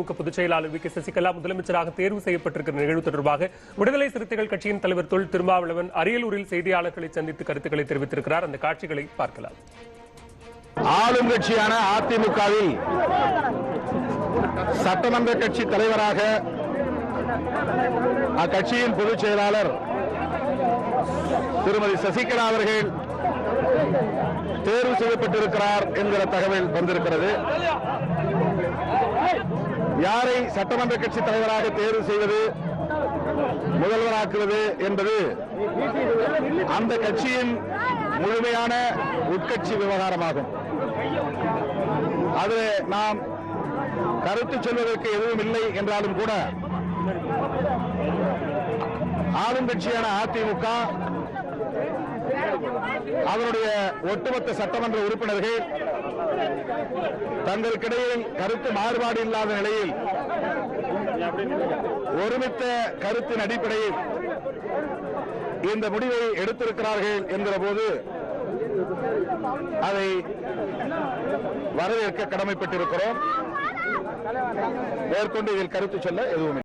அதிமுக பொதுச் செயலாளர் வி.கே. சசிகலா முதலமைச்சராக தேர்வு செய்யப்பட்டிருக்கிற நிகழ்வு தொடர்பாக விடுதலை சிறுத்தைகள் கட்சியின் தலைவர் தொல் திருமாவளவன் அரியலூரில் செய்தியாளர்களை சந்தித்து கருத்துக்களை தெரிவித்திருக்கிறார். அந்த காட்சிகளை பார்க்கலாம். ஆளும் கட்சியான அதிமுகவில் சட்டமன்ற கட்சி தலைவராக அக்கட்சியின் பொதுச் செயலாளர் திருமதி சசிகலா அவர்கள் தேர்வு செய்யப்பட்டிருக்கிறார் என்கிற தகவல் வந்திருக்கிறது. யாரை சட்டமன்ற கட்சி தலைவராக தேர்வு செய்வது, முதல்வராக்குவது என்பது அந்த கட்சியின் முழுமையான உட்கட்சி விவகாரமாகும். அது நாம் கருத்து சொல்வதற்கு எதுவும் இல்லை என்றாலும் கூட ஆளும் கட்சியான அதிமுக அதனுடைய ஒட்டுமொத்த சட்டமன்ற உறுப்பினர்கள் தங்களுக்கிடையில் கருத்து மாறுபாடு இல்லாத நிலையில் ஒருமித்த கருத்தின் அடிப்படையில் இந்த முடிவை எடுத்திருக்கிறார்கள் என்கிற போது அதை வரவேற்க கடமைப்பட்டிருக்கிறோம். மேற்கொண்டு இதில் கருத்து சொல்ல எதுவும்